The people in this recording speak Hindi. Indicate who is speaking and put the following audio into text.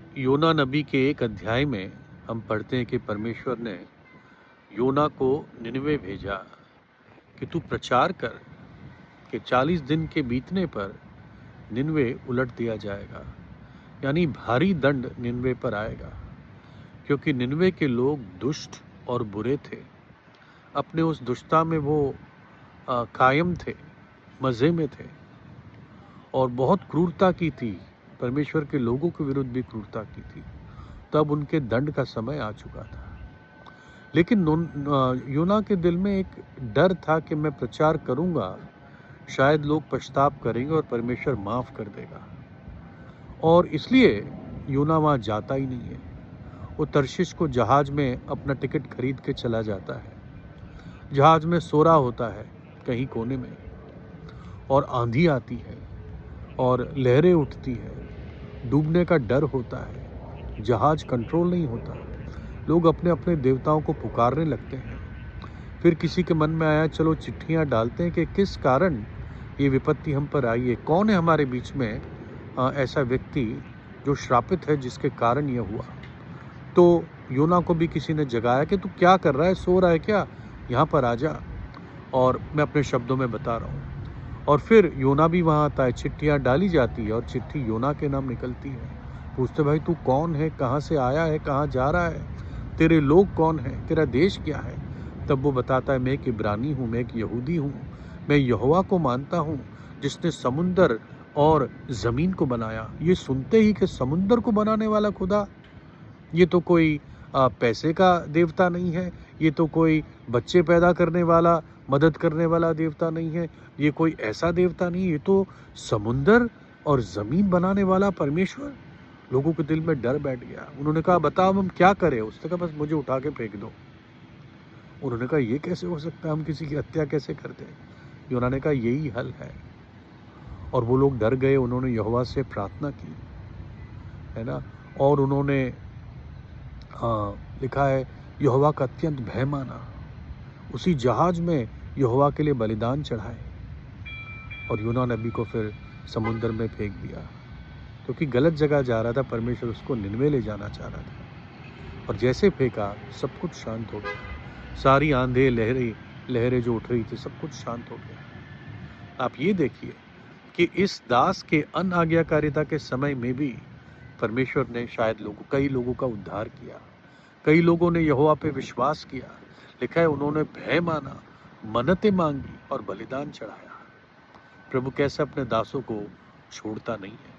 Speaker 1: योना नबी के एक अध्याय में हम पढ़ते हैं कि परमेश्वर ने योना को निनवे भेजा कि तू प्रचार कर कि 40 दिन के बीतने पर निनवे उलट दिया जाएगा, यानी भारी दंड निनवे पर आएगा, क्योंकि निनवे के लोग दुष्ट और बुरे थे। अपने उस दुष्टता में वो कायम थे, मज़े में थे और बहुत क्रूरता की थी, परमेश्वर के लोगों के विरुद्ध भी क्रूरता की थी। तब उनके दंड का समय आ चुका था। लेकिन योना के दिल में एक डर था कि मैं प्रचार करूंगा, शायद लोग पछताप करेंगे और परमेश्वर माफ कर देगा, और इसलिए योना वहां जाता ही नहीं है। वो तर्शिश को जहाज में अपना टिकट खरीद के चला जाता है। जहाज में सो रहा होता है कहीं कोने में, और आंधी आती है और लहरें उठती है, डूबने का डर होता है, जहाज कंट्रोल नहीं होता। लोग अपने अपने देवताओं को पुकारने लगते हैं। फिर किसी के मन में आया, चलो चिट्ठियां डालते हैं कि किस कारण ये विपत्ति हम पर आई है, कौन है हमारे बीच में ऐसा व्यक्ति जो श्रापित है जिसके कारण यह हुआ। तो योना को भी किसी ने जगाया कि तू क्या कर रहा है, सो रहा है क्या, यहाँ पर आ जा, और मैं अपने शब्दों में बता रहा हूँ। और फिर योना भी वहाँ आता है, चिट्ठियाँ डाली जाती है और चिट्ठी योना के नाम निकलती है। पूछते, भाई तू कौन है, कहाँ से आया है, कहाँ जा रहा है, तेरे लोग कौन हैं, तेरा देश क्या है। तब वो बताता है, मैं एक इब्रानी हूँ, मैं एक यहूदी हूँ, मैं यहोवा को मानता हूँ जिसने समुंदर और ज़मीन को बनाया। ये सुनते ही कि समुंदर को बनाने वाला खुदा, ये तो कोई पैसे का देवता नहीं है, ये तो कोई बच्चे पैदा करने वाला, मदद करने वाला देवता नहीं है, ये कोई ऐसा देवता नहीं, ये तो समुंदर और ज़मीन बनाने वाला परमेश्वर। लोगों के दिल में डर बैठ गया। उन्होंने कहा, बताओ हम क्या करें। उसने कहा, बस मुझे उठा के फेंक दो। उन्होंने कहा, ये कैसे हो सकता है, हम किसी की हत्या कैसे करते हैं। योना ने कहा, यही हल है। और वो लोग डर गए। उन्होंने यहोवा से प्रार्थना की, है ना, और उन्होंने लिखा है, यहोवा का अत्यंत भय माना, उसी जहाज में यहोवा के लिए बलिदान चढ़ाए, और योना नबी को फिर समुंदर में फेंक दिया, क्योंकि गलत जगह जा रहा था। परमेश्वर उसको निनवे ले जाना चाह रहा था। और जैसे फेंका, सब कुछ शांत हो गया। सारी आंधे लहरें जो उठ रही थी, सब कुछ शांत हो गया। आप ये देखिए कि इस दास के अनाज्ञाकारिता के समय में भी परमेश्वर ने शायद कई लोगों का उद्धार किया। कई लोगों ने यहोवा पे विश्वास किया। लिखा है, उन्होंने भय माना, मन्नतें मांगी और बलिदान चढ़ाया। प्रभु कैसे अपने दासों को छोड़ता नहीं है।